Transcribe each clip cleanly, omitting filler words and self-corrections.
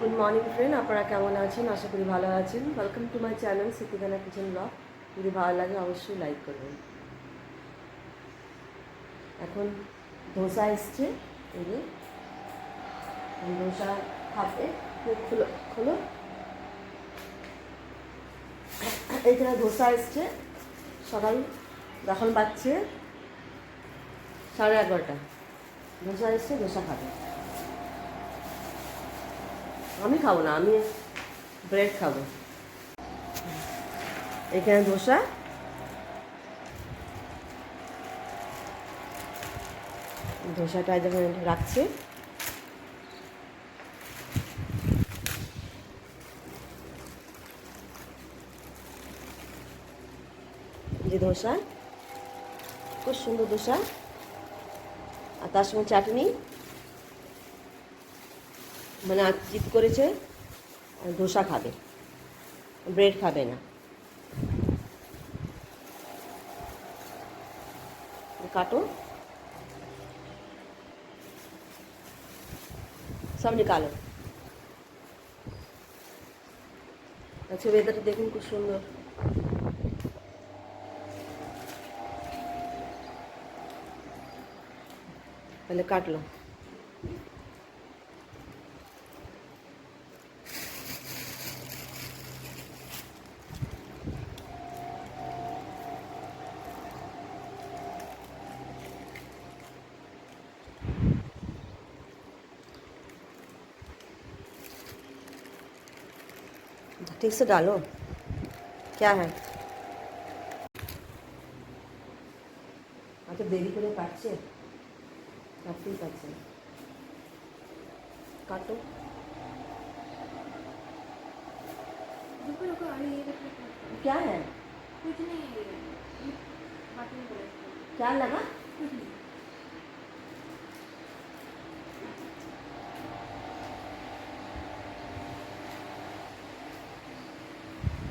Good morning friend, আপনারা কেমন আছেন? আশা করি ভালো আছেন। Welcome to my channel Siddiqana kitchen vlog. যদি ভালো লাগে অবশ্যই লাইক করবেন। এখন ধোসা এসছে, এই যে ধোসা খাবে। খোলো খোলো, এইখানে ধোসা এসছে। সকাল এখন বাজছে 11:30। ধোসা এসছে, ধোসা খাবে। আমি খাবো না, আমি ব্রেড খাবো। এখানে ধোসা, ধোসাটা যখন রাখছে, যে ধোসা, খুব সুন্দর ধোসা, আর তার সঙ্গে চাটনি। মানে আজ জিদ করেছে ধোসা খাবে, ব্রেড খাবে না। काटो, सब निकालो। अच्छा वेदरটা দেখুন খুব সুন্দর। पहले काट लो। ठीक से डालो। क्या है? আচ্ছা দেরি করে কাটছে, কাটতেই পারছে না। काटो। रुको रुको, अरे ये देखो। क्या है? कुछ नहीं, ये बात नहीं करे। क्या लगा? कुछ नहीं।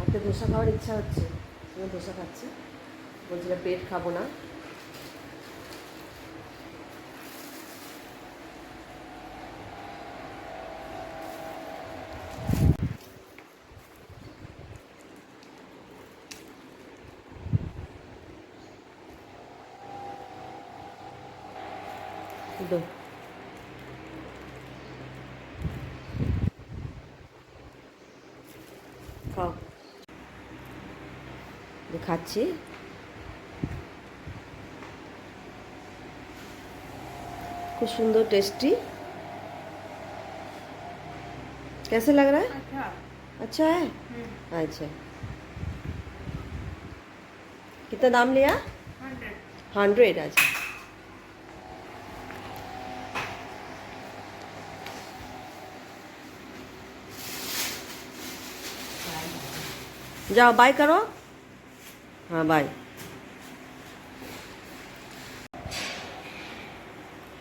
আজকে ধোসা খাওয়ার ইচ্ছা হচ্ছে, আমি ধোসা খাচ্ছি। বলছিলাম পেট খাবো না। दो খাও, খাচ্ছি। খুব সুন্দর, टेस्टी। कैसे लग रहा है? अच्छा। अच्छा है। अच्छा, कितना दाम लिया? 100। 100। अच्छा, जाओ बाय करो। हाँ बाय।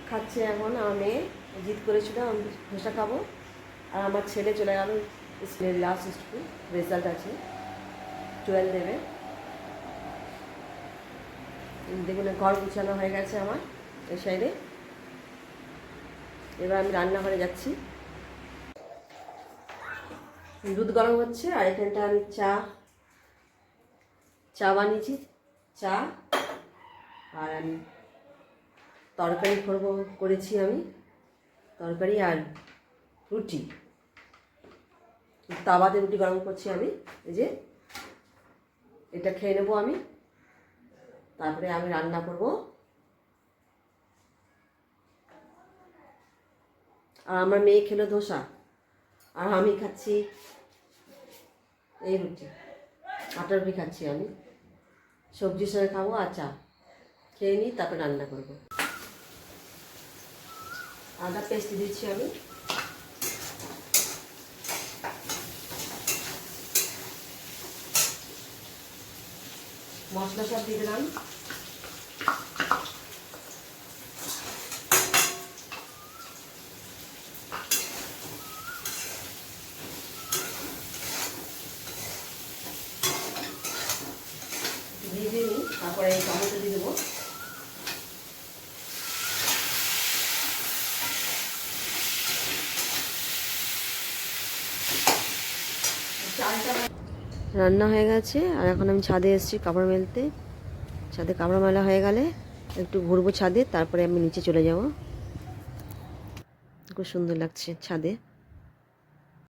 খাচ্ছে এখন। আমার মেয়ে জিদ করেছিল আমি ধোসা খাবো, আর আমার ছেলে চলে গেল স্কুলের লাস্ট স্কুল, রেজাল্ট আছে, 12 দেবে। দেখুন ঘর গুছানো হয়ে গেছে আমার এই সাইডে। এবার আমি রান্নাঘরে যাচ্ছি। দুধ গরম হচ্ছে, আর এখানটা আমি চা বানিয়েছি, চা। আর আমি তরকারি করেছি আমি, তরকারি আর রুটি। তাওয়াতে রুটি গরম করছি আমি। এই যে এটা খেয়ে নেবো আমি, তারপরে আমি রান্না করব। আর আমার মেয়ে খেলো ধোসা, আর আমি খাচ্ছি এই রুটি, আটা রুটি খাচ্ছি আমি। সবজির সঙ্গে খাবো আর চা খেয়ে নিই, তারপরে রান্না করব। আদা পেস্ট দিচ্ছি আমি। মশলা সব দিয়ে দিলাম। দিয়ে দিই, তারপরে এই টমেটো দিয়ে দেবো। রান্না হয়ে গেছে আর এখন আমি ছাদে এসেছি কাপড় মেলতে। ছাদে কাপড় মেলা হয়ে গেলে একটু ঘুরবো ছাদে, তারপরে আমি নিচে চলে যাব। খুব সুন্দর লাগছে ছাদে।